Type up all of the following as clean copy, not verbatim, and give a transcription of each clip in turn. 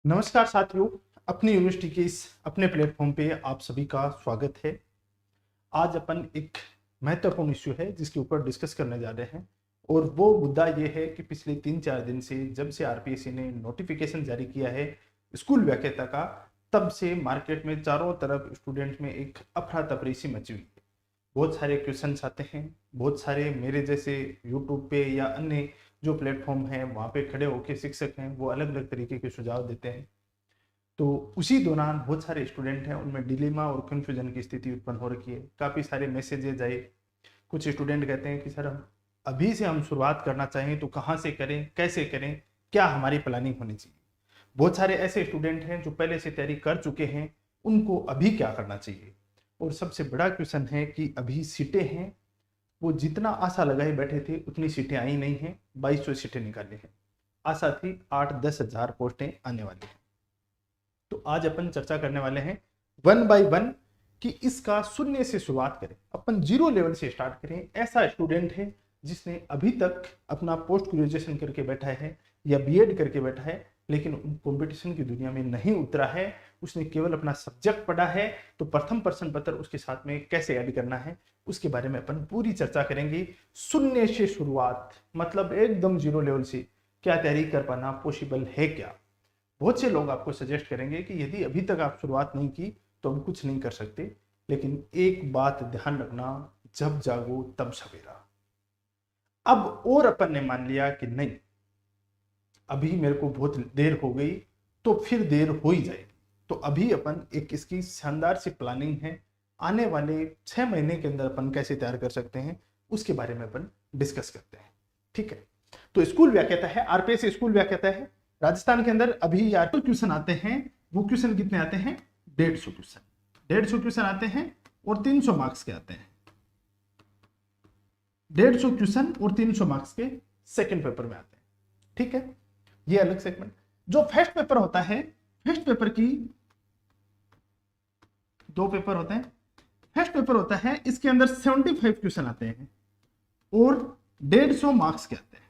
नमस्कार साथियों, अपनी यूनिवर्सिटी के इस अपने प्लेटफॉर्म पे आप सभी का स्वागत है। आज अपन एक महत्वपूर्ण इश्यू है जिसके ऊपर डिस्कस करने जा रहे हैं और वो मुद्दा ये है कि पिछले 3-4 दिन से जब से आरपीएससी ने नोटिफिकेशन जारी किया है स्कूल व्याख्याता का, तब से मार्केट में चारों तरफ स्टूडेंट में एक अफरा तफरी सी मची हुई है। बहुत सारे क्वेश्चंस आते हैं, बहुत सारे मेरे जैसे यूट्यूब पे या अन्य जो प्लेटफॉर्म है वहाँ पे खड़े होकर शिक्षक हैं वो अलग अलग तरीके के सुझाव देते हैं। तो उसी दौरान बहुत सारे स्टूडेंट हैं, उनमें डिलेमा और कंफ्यूजन की स्थिति उत्पन्न हो रखी है। काफ़ी सारे मैसेजेज आए। कुछ स्टूडेंट कहते हैं कि सर हम अभी से हम शुरुआत करना चाहें तो कहाँ से करें, कैसे करें, क्या हमारी प्लानिंग होनी चाहिए। बहुत सारे ऐसे स्टूडेंट हैं जो पहले से तैयारी कर चुके हैं, उनको अभी क्या करना चाहिए। और सबसे बड़ा क्वेश्चन है कि अभी सीटें हैं, वो जितना आशा लगाए बैठे थे उतनी सीटें आई नहीं हैं। 2200 सीटें निकाली हैं, आशा थी 8-10 हज़ार पोस्टें आने वाली हैं। तो आज अपन चर्चा करने वाले हैं वन बाय वन कि इसका शून्य से शुरुआत करें, अपन जीरो लेवल से स्टार्ट करें। ऐसा स्टूडेंट है जिसने अभी तक अपना पोस्ट ग्रेजुएशन करके बैठा है या बीएड करके बैठा है, लेकिन कंपटीशन की दुनिया में नहीं उतरा है, उसने केवल अपना सब्जेक्ट पढ़ा है, तो प्रथम प्रश्न पत्र उसके साथ में कैसे ऐड करना है उसके बारे में अपन पूरी चर्चा करेंगे। शून्य से शुरुआत मतलब एकदम जीरो लेवल से क्या तैयारी कर पाना पॉसिबल है क्या। बहुत से लोग आपको सजेस्ट करेंगे कि यदि अभी तक आप शुरुआत नहीं की तो हम कुछ नहीं कर सकते, लेकिन एक बात ध्यान रखना, जब जागो तब सवेरा। अब और अपन ने मान लिया कि नहीं अभी मेरे को बहुत देर हो गई, तो फिर देर हो ही जाएगी। तो अभी अपन एक इसकी शानदार सी प्लानिंग है, आने वाले 6 महीने के अंदर अपन कैसे तैयार कर सकते हैं उसके बारे में अपन डिस्कस करते हैं। ठीक है, तो स्कूल व्याख्याता है, आरपीएससी स्कूल व्याख्याता है राजस्थान के अंदर। अभी यार क्वेश्चन आते हैं, वो क्वेश्चन कितने आते हैं? 150 क्वेश्चन, 150 क्वेश्चन आते हैं और 300 मार्क्स के आते हैं। 150 क्वेश्चन और 300 मार्क्स के सेकंड पेपर में आते हैं। ठीक है, ये अलग सेगमेंट। जो फर्स्ट पेपर होता है, फर्स्ट पेपर की 2 पेपर होते हैं। फर्स्ट पेपर होता है, इसके अंदर 75 क्वेश्चन आते हैं और 150 मार्क्स के आते हैं।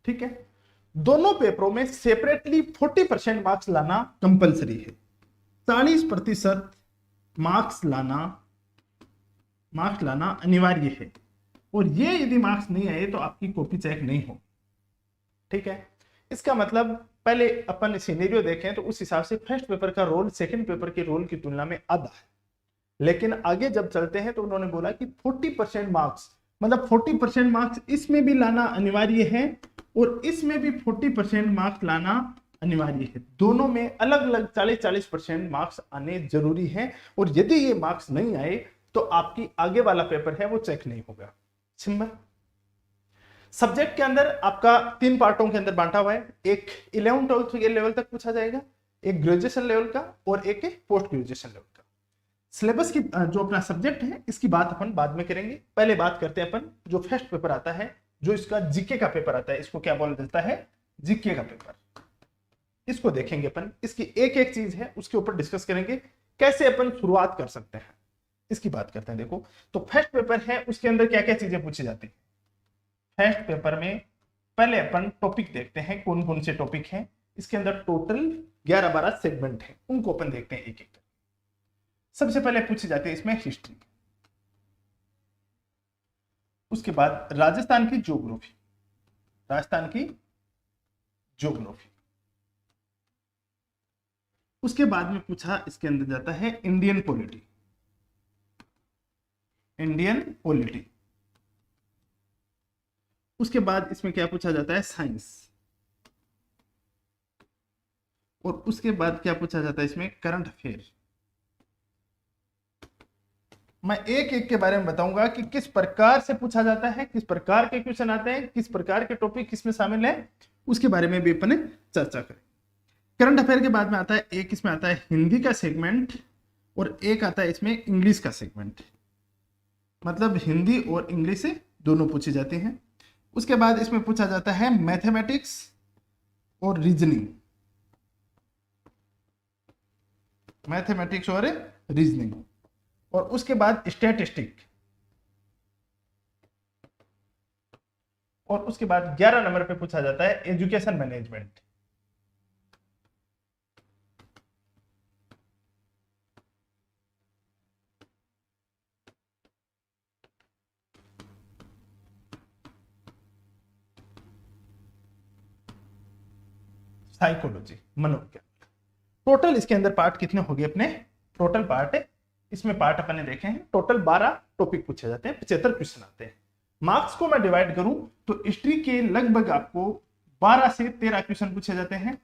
ठीक है, दोनों पेपरों में सेपरेटली 40% मार्क्स लाना कंपलसरी है। 40% मार्क्स लाना अनिवार्य है, और ये यदि मार्क्स नहीं आए तो आपकी कॉपी चेक नहीं हो। ठीक है, इसका मतलब पहले अपन सिनेरियो देखें तो उस हिसाब से फर्स्ट पेपर का रोल सेकंड पेपर के रोल की तुलना में आधा है, लेकिन आगे जब चलते हैं तो उन्होंने बोला कि 40% मार्क्स मतलब 40% मार्क्स इसमें भी लाना अनिवार्य है और इसमें भी 40% मार्क्स लाना अनिवार्य है। दोनों में अलग अलग 40-40% मार्क्स आने जरूरी है, और यदि ये मार्क्स नहीं आए तो आपकी आगे वाला पेपर है वो चेक नहीं होगा। सिंपल। सब्जेक्ट के अंदर आपका 3 पार्टों के अंदर बांटा हुआ है, एक 11-12 के लेवल तक पूछा जाएगा, एक ग्रेजुएशन लेवल का और एक पोस्ट ग्रेजुएशन लेवल का। सिलेबस की जो अपना सब्जेक्ट है इसकी बात अपन बाद में करेंगे। पहले बात करते हैं अपन जो फर्स्ट पेपर आता है, जो इसका जीके का पेपर आता है, इसको क्या बोला जाता है? जीके का पेपर। इसको देखेंगे अपन, इसकी एक एक चीज है उसके ऊपर डिस्कस करेंगे, कैसे अपन शुरुआत कर सकते हैं इसकी बात करते हैं। देखो, तो फर्स्ट पेपर है, उसके अंदर क्या क्या चीजें पूछी जाती है। फर्स्ट पेपर में पहले अपन टॉपिक देखते हैं, कौन कौन से टॉपिक हैं। इसके अंदर टोटल 11-12 सेगमेंट हैं, उनको अपन देखते हैं एक एक। सबसे पहले पूछी जाती है इसमें हिस्ट्री, उसके बाद राजस्थान की ज्योग्राफी, उसके बाद में पूछा इसके अंदर जाता है इंडियन पॉलिटी, उसके बाद इसमें क्या पूछा जाता है? साइंस, और उसके बाद क्या पूछा जाता है इसमें? Current affair. मैं एक एक के बारे में बताऊंगा कि किस प्रकार से पूछा जाता है, किस प्रकार के क्वेश्चन आते हैं, किस प्रकार के टॉपिक किसमें शामिल है, उसके बारे में भी अपन चर्चा करें। करंट अफेयर के बाद में आता है एक, इसमें आता है हिंदी का सेगमेंट और एक आता है इसमें इंग्लिश का सेगमेंट, मतलब हिंदी और इंग्लिश से दोनों पूछी जाती हैं। उसके बाद इसमें पूछा जाता है मैथमेटिक्स और रीजनिंग, और उसके बाद स्टैटिस्टिक, और उसके बाद 11 नंबर पे पूछा जाता है एजुकेशन मैनेजमेंट। साइकोलॉजी, मनोविज्ञान। टोटल इसके अंदर पार्ट कितने हो गए अपने? टोटल पार्ट है इसमें, पार्ट अपन ने देखे हैं, टोटल 12 टॉपिक पूछे जाते हैं, 75 क्वेश्चन आते हैं। मार्क्स को मैं डिवाइड करूं तो हिस्ट्री के लगभग आपको 12 से 13 क्वेश्चन पूछे जाते हैं,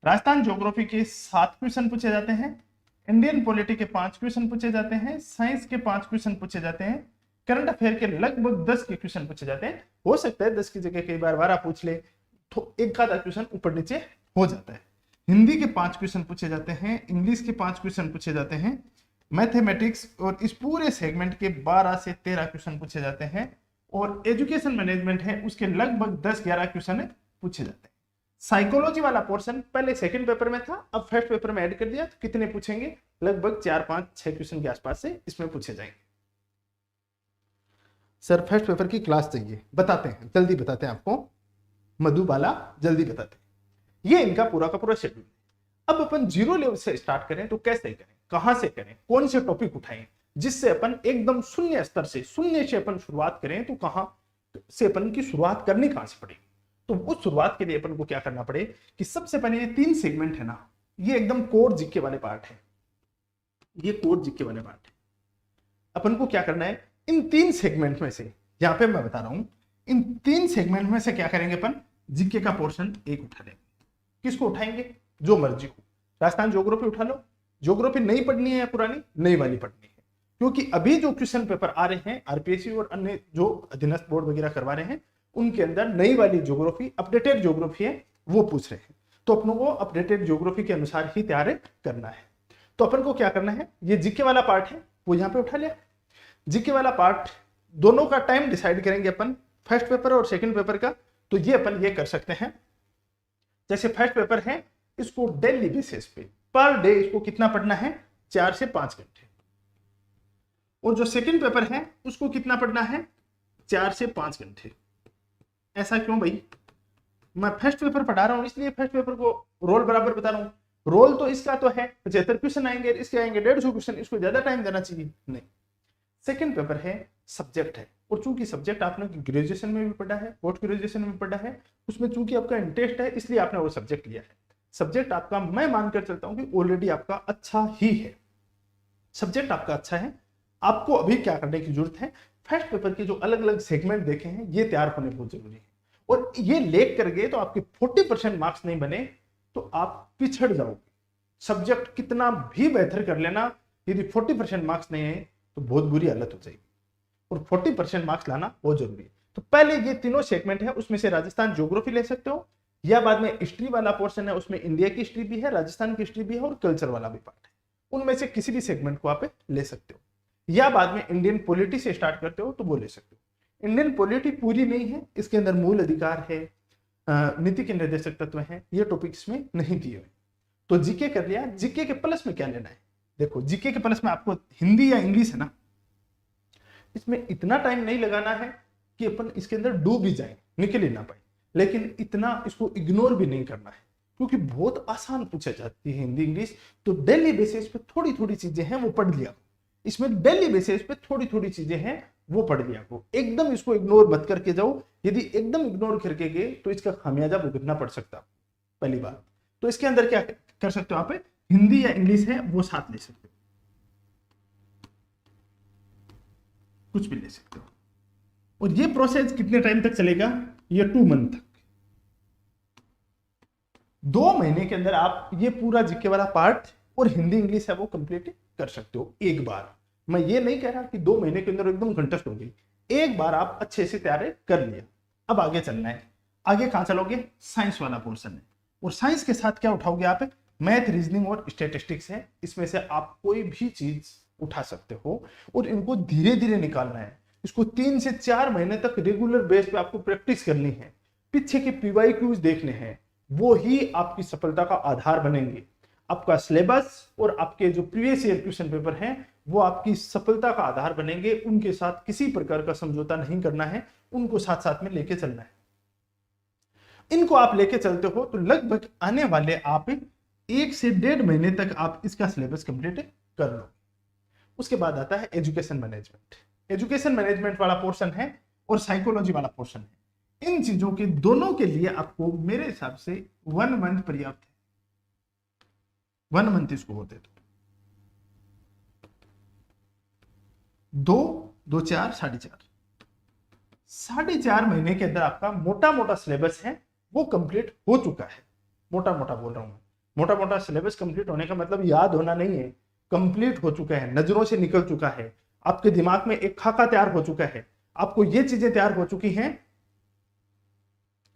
राजस्थान ज्योग्राफी के 7 क्वेश्चन पूछे जाते हैं, इंडियन पॉलिटी के 5 क्वेश्चन पूछे जाते हैं, साइंस के 5 क्वेश्चन पूछे जाते हैं, करंट अफेयर के लगभग 10 के क्वेश्चन पूछे जाते हैं। हो सकता है 10 की जगह कई बार 12 पूछ ले तो एक आधा क्वेश्चन ऊपर नीचे हो जाता है। हिंदी के 5 क्वेश्चन पूछे जाते हैं, इंग्लिश के 5 क्वेश्चन पूछे जाते हैं, मैथमेटिक्स और इस पूरे सेगमेंट के 12 से 13 क्वेश्चन पूछे जाते हैं, और एजुकेशन मैनेजमेंट है उसके लगभग 10-11 क्वेश्चन पूछे जाते हैं। साइकोलॉजी वाला पोर्शन पहले सेकंड पेपर में था, अब फर्स्ट पेपर में ऐड कर दिया, तो कितने पूछेंगे? लगभग 4-5-6 क्वेश्चन के आसपास से इसमें पूछे जाएंगे। सर फर्स्ट पेपर की क्लास चाहिए, बताते हैं, जल्दी बताते हैं आपको, मधुबाला जल्दी बताते हैं। ये इनका पूरा का पूरा शेड्यूल। अब अपन 0 लेवल से स्टार्ट करें तो कैसे करें, कहां से करें, कौन से टॉपिक उठाएं, जिससे अपन एकदम शून्य स्तर से, शून्य से अपन शुरुआत करें, तो कहां से अपन की शुरुआत करनी कहां से पड़ेगी? तो उस शुरुआत के लिए अपन को क्या करना पड़े कि सबसे पहले ये 3 सेगमेंट है ना, ये एकदम कोर जीके वाले पार्ट है, ये कोर जीके वाले पार्ट है। अपन को क्या करना है, इन 3 सेगमेंट में से, यहां पे मैं बता रहा हूं, इन 3 सेगमेंट में से क्या करेंगे अपन, जीके का पोर्शन एक उठा लेंगे। किसको उठाएंगे? जो मर्जी हो। राजस्थान ज्योग्राफी उठा लो, ज्योग्राफी नई पढ़नी है या पुरानी? नई वाली पढ़नी है, क्योंकि अभी जो क्वेश्चन पेपर आ रहे हैं आरपीएससी और अन्य जो अधीनस्थ बोर्ड वगैरह करवा रहे हैं, उनके अंदर नई वाली ज्योग्राफी, अपडेटेड ज्योग्राफी है, वो पूछ रहे हैं। तो अपन को अपडेटेड ज्योग्राफी के अनुसार ही तैयार करना है। तो अपन को क्या करना है, ये जीके वाला पार्ट है वो यहाँ पे उठा लिया। जीके वाला पार्ट दोनों का टाइम डिसाइड करेंगे अपन, फर्स्ट पेपर और सेकंड पेपर का। तो ये अपन ये कर सकते हैं, जैसे फर्स्ट पेपर है इसको डेली बेसिस पे पर डे इसको कितना पढ़ना है, 4 से 5 घंटे। और जो सेकंड पेपर है उसको कितना पढ़ना है, 4 से 5 घंटे। ऐसा क्यों भाई? मैं फर्स्ट पेपर पढ़ा रहा हूं इसलिए फर्स्ट पेपर को रोल बराबर बता रहा हूं। रोल तो इसका तो है 75 क्वेश्चन आएंगे, इसके आएंगे 150 क्वेश्चन, इसको ज्यादा टाइम देना चाहिए? नहीं। सेकंड पेपर है, सब्जेक्ट है, और चूंकि सब्जेक्ट आपने ग्रेजुएशन में भी पढ़ा है, पोस्ट ग्रेजुएशन में पढ़ा है, उसमें चूंकि आपका इंटरेस्ट है इसलिए आपने वो सब्जेक्ट लिया है। सब्जेक्ट आपका मैं मानकर चलता हूं कि ऑलरेडी आपका अच्छा ही है, सब्जेक्ट आपका अच्छा है। आपको अभी क्या करने की जरूरत है, फर्स्ट पेपर के जो अलग अलग सेगमेंट देखे हैं ये तैयार होने बहुत जरूरी है। और ये लेक कर गए तो आपके 40% मार्क्स नहीं बने तो आप पिछड़ जाओगे। सब्जेक्ट कितना भी बेहतर कर लेना, यदि 40% मार्क्स नहीं है तो बहुत बुरी हालत हो जाएगी, और 40% मार्क्स लाना बहुत जरूरी है। तो पहले ये तीनों सेगमेंट है, उसमें से राजस्थान ज्योग्राफी ले सकते हो, या बाद में हिस्ट्री वाला पोर्शन है उसमें इंडिया की हिस्ट्री भी है, राजस्थान की हिस्ट्री भी है, और कल्चर वाला भी पार्ट है। उनमें से किसी भी सेगमेंट को आप ले सकते हो, या बाद में इंडियन पॉलिटी से स्टार्ट करते हो तो वो ले सकते हो। इंडियन पॉलिटी पूरी नहीं है, इसके अंदर मूल अधिकार है, नीति के निर्देशक तत्व हैं, ये टॉपिक इसमें नहीं दिए हुए। तो जीके कर लिया। जीके के प्लस में क्या लेना है, देखो जीके के प्लस में आपको हिंदी या इंग्लिश है ना, इसमें इतना टाइम नहीं लगाना है कि अपन इसके अंदर डूब भी जाए, निकल ही ना पाए, लेकिन इतना इसको इग्नोर भी नहीं करना है, क्योंकि बहुत आसान पूछा जाती है हिंदी इंग्लिश। तो डेली बेसिस पे थोड़ी थोड़ी चीजें हैं वो पढ़ लिया, इसमें डेली बेसिस पे थोड़ी थोड़ी चीजें हैं वो पढ़ लिया को, एकदम इसको इग्नोर मत करके जाओ। यदि एकदम इग्नोर करके गए तो इसका खामियाजा भुगतना पड़ सकता है, पहली बात। तो इसके अंदर क्या कर सकते हो आप, हिंदी या इंग्लिश है वो साथ ले सकते हो, कुछ भी ले सकते हो। और ये प्रोसेस कितने टाइम तक चलेगा, ये 2 मंथ तक। 2 महीने के अंदर आप ये पूरा जीके वाला पार्ट और हिंदी इंग्लिश है वो कंप्लीट कर सकते हो एक बार। मैं ये नहीं कह रहा कि 2 महीने के अंदर एकदम कंटेस्ट हो गई, एक बार आप अच्छे से तैयार कर लिया। अब आगे चलना है, आगे कहां चलोगे, साइंस वाला पोर्शन है, और साइंस के साथ क्या उठाओगे आप, मैथ, रीजनिंग और स्टैटिस्टिक्स है। इसमें से आप कोई भी चीज उठा सकते हो, और इनको धीरे धीरे निकालना है। इसको 3 से 4 महीने तक रेगुलर बेस पे आपको प्रैक्टिस करनी है, पीछे के पीवाईक्यूज देखने हैं, वो ही आपकी सफलता का आधार बनेंगे। आपका सिलेबस और आपके जो प्रीवियस ईयर क्वेश्चन पेपर हैं वो आपकी सफलता का आधार बनेंगे। उनके साथ किसी प्रकार का समझौता नहीं करना है, उनको साथ साथ में लेके चलना है। इनको आप लेके चलते हो तो लगभग आने वाले आप 1 से 1.5 महीने तक आप इसका सिलेबस कंप्लीट कर लो। उसके बाद आता है एजुकेशन मैनेजमेंट। एजुकेशन मैनेजमेंट वाला पोर्शन है और साइकोलॉजी वाला पोर्शन है। इन चीजों के दोनों के लिए आपको मेरे हिसाब से 1 मंथ पर्याप्त है। 1 मंथ इसको होते तो 2, 4, 4.5 महीने के अंदर आपका मोटा मोटा सिलेबस है वो कंप्लीट हो चुका है। मोटा मोटा बोल रहा हूं मैं, मोटा मोटा सिलेबस कंप्लीट होने का मतलब याद होना नहीं है, कंप्लीट हो चुका है, नजरों से निकल चुका है, आपके दिमाग में एक खाका तैयार हो चुका है, आपको ये चीजें तैयार हो चुकी हैं,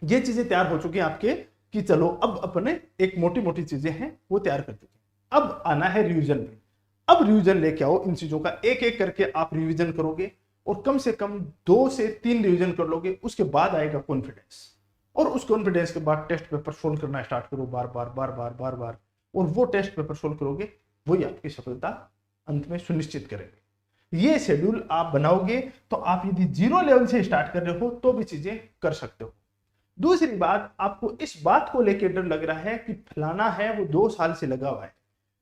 ये चीजें तैयार हो चुकी हैं आपके कि चलो अब अपने एक मोटी मोटी चीजें हैं वो तैयार कर चुके हैं। अब आना है रिवीजन में। अब रिवीजन लेके आओ, इन चीजों का एक एक करके आप रिवीजन करोगे और कम से कम 2 से 3 रिवीजन कर लोगे। उसके बाद आएगा कॉन्फिडेंस, और उस कॉन्फिडेंस के बाद टेस्ट पेपर सोल्व करना स्टार्ट करो बार बार बार बार बार बार, और वो टेस्ट पेपर सोल्व करोगे, वही आपकी सफलता अंत में सुनिश्चित करेंगे। ये शेड्यूल आप बनाओगे तो आप यदि 0 लेवल से स्टार्ट कर रहे हो तो भी चीजें कर सकते हो। दूसरी बात, आपको इस बात को लेकर डर लग रहा है कि फलाना है वो 2 साल से लगा हुआ है,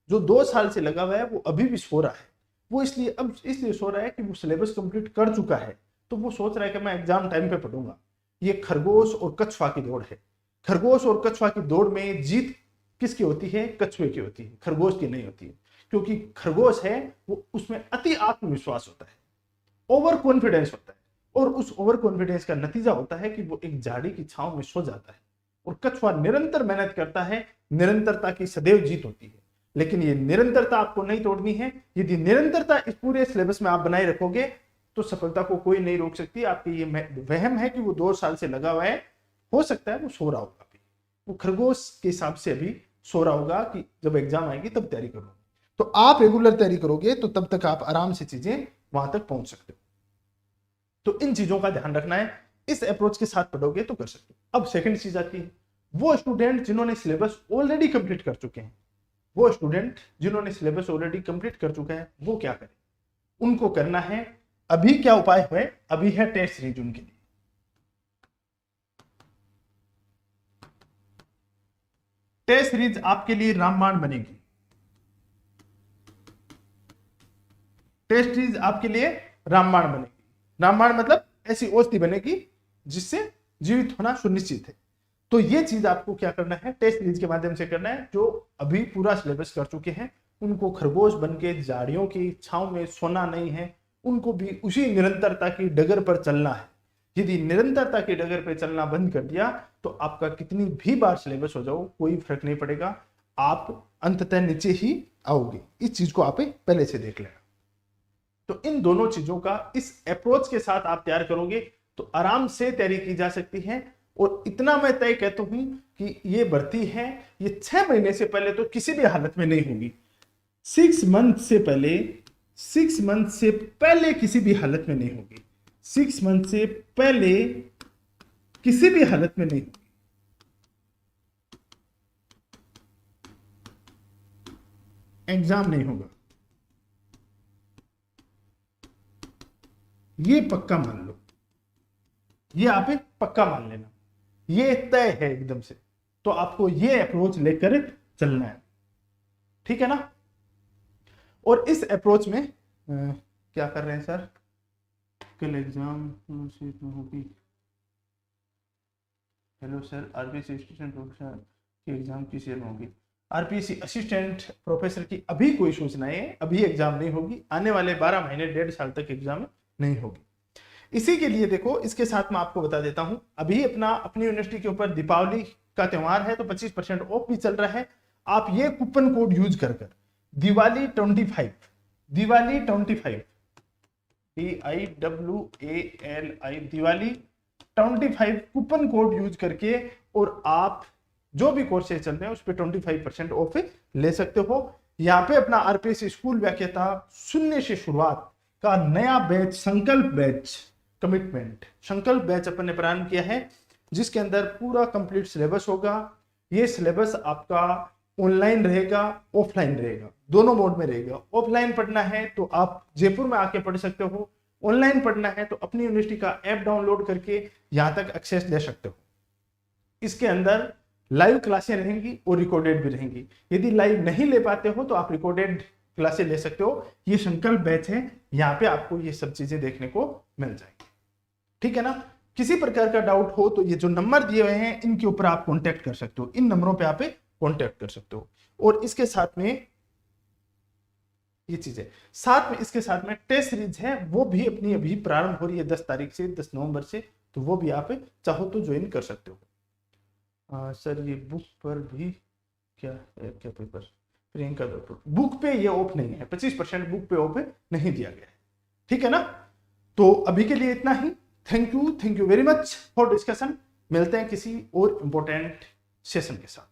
जो 2 साल से लगा हुआ है वो अभी भी सो रहा है। वो इसलिए सो रहा है कि वो सिलेबस कंप्लीट कर चुका है, तो वो सोच रहा है कि मैं एग्जाम टाइम पे पढ़ूंगा। ये खरगोश और कछुआ की दौड़ है। खरगोश और कछुआ की दौड़ में जीत किसकी होती है? कछुए की होती है, खरगोश की नहीं होती है। क्योंकि खरगोश है वो, उसमें अति आत्मविश्वास होता है, ओवर कॉन्फिडेंस होता है, और उस ओवर कॉन्फिडेंस का नतीजा होता है कि वो एक झाड़ी की छांव में सो जाता है। और कछुआ निरंतर मेहनत करता है, निरंतरता की सदैव जीत होती है। लेकिन ये निरंतरता आपको नहीं तोड़नी है। यदि निरंतरता इस पूरे सिलेबस में आप बनाए रखोगे तो सफलता को कोई नहीं रोक सकती। आपकी ये वहम है कि वो 2 साल से लगा हुआ है, हो सकता है वो सो रहा होगा अभी, वो खरगोश के हिसाब से अभी सो रहा होगा कि जब एग्जाम आएगी तब तैयारी करोगे। तो आप रेगुलर तैयारी करोगे तो तब तक आप आराम से चीजें वहां तक पहुंच सकते हो। तो इन चीजों का ध्यान रखना है, इस अप्रोच के साथ पढ़ोगे तो कर सकते हो। अब सेकंड चीज आती है, वो स्टूडेंट जिन्होंने सिलेबस ऑलरेडी कंप्लीट कर चुके हैं, वो स्टूडेंट जिन्होंने सिलेबस ऑलरेडी कंप्लीट कर चुका है वो क्या करें? उनको करना है, अभी क्या उपाय है? अभी है टेस्ट सीरीज उनके लिए। टेस्ट सीरीज आपके लिए रामबाण बनेगी। टेस्ट सीरीज आपके लिए रामबाण बनेगी। रामबाण मतलब ऐसी औषधि बनेगी जिससे जीवित होना सुनिश्चित है। तो ये चीज आपको क्या करना है? टेस्ट सीरीज के माध्यम से करना है। जो अभी पूरा सिलेबस कर चुके हैं उनको खरगोश बन के झाड़ियों की छांव में सोना नहीं है, उनको भी उसी निरंतरता की डगर पर चलना है। यदि निरंतरता की डगर पर चलना बंद कर दिया तो आपका कितनी भी बार सिलेबस हो जाओ कोई फर्क नहीं पड़ेगा, आप अंततः नीचे ही आओगे। इस चीज को आप पहले से देख लेना। तो इन दोनों चीजों का इस अप्रोच के साथ आप तैयार करोगे तो आराम से तैयारी की जा सकती है। और इतना मैं तय कहता हूं कि ये भर्ती है, ये 6 महीने से पहले तो किसी भी हालत में नहीं होगी। 6 मंथ से पहले, 6 मंथ से पहले किसी भी हालत में नहीं होगी। 6 मंथ से पहले किसी भी हालत में नहीं होगी। एग्जाम नहीं होगा, ये पक्का मान लो, ये आप एक पक्का मान लेना, ये तय है एकदम से। तो आपको ये अप्रोच लेकर चलना है, ठीक है ना? और इस अप्रोच में क्या कर रहे हैं सर? कल एग्जाम होगी। Hello sir, RPSC assistant professor की एग्जाम किस ईयर में होगी? आरपीएससी असिस्टेंट प्रोफेसर की अभी कोई सूचनाएं है, अभी एग्जाम नहीं होगी। आने वाले 12 महीने 1.5 साल तक एग्जाम नहीं होगी। इसी के लिए देखो, इसके साथ मैं आपको बता देता हूं, अभी अपनी यूनिवर्सिटी के ऊपर दीपावली का त्योहार है तो 25% ऑफ भी चल रहा है। आप ये कूपन कोड यूज कर Diwali 25 DIWALI Diwali 25 coupon code use करके और आप जो भी कोर्सेज चल रहे हैं उस पर 25% ऑफ ले सकते हो। यहाँ पे अपना आरपीएससी स्कूल व्याख्याता शून्य से शुरुआत का नया बैच, संकल्प बैच, कमिटमेंट संकल्प बैच अपन ने प्रारंभ किया है, जिसके अंदर पूरा कंप्लीट सिलेबस होगा। ये सिलेबस आपका ऑनलाइन रहेगा, ऑफलाइन रहेगा, दोनों मोड में रहेगा। ऑफलाइन पढ़ना है तो आप जयपुर में आके पढ़ सकते हो, ऑनलाइन पढ़ना है तो अपनी यूनिवर्सिटी का ऐप डाउनलोड करके यहां तक एक्सेस ले सकते हो। इसके अंदर लाइव क्लासें रहेंगी और रिकॉर्डेड भी रहेंगी। यदि लाइव नहीं ले पाते हो तो आप रिकॉर्डेड क्लासें ले सकते हो। ये संकल्प बैच है, यहाँ पे आपको ये सब चीजें देखने को मिल जाएगी। ठीक है ना। किसी प्रकार का डाउट हो तो ये जो नंबर दिए हुए हैं इनके ऊपर आप कॉन्टेक्ट कर सकते हो, इन नंबरों पे आप कॉन्टेक्ट कर सकते हो। और इसके साथ में ये चीजें साथ में, इसके साथ में टेस्ट सीरीज है, वो भी अपनी अभी प्रारंभ हो रही है 10 तारीख से, 10 नवंबर से, तो वो भी आप चाहो तो ज्वाइन कर सकते हो। सर ये बुक पर भी क्या पेपर, प्रियंका बुक पे ये ऑफ नहीं है, 25% बुक पे ऑफ नहीं दिया गया है। ठीक है ना। तो अभी के लिए इतना ही। Thank you very much for discussion. मिलते हैं किसी और इंपॉर्टेंट सेशन के साथ।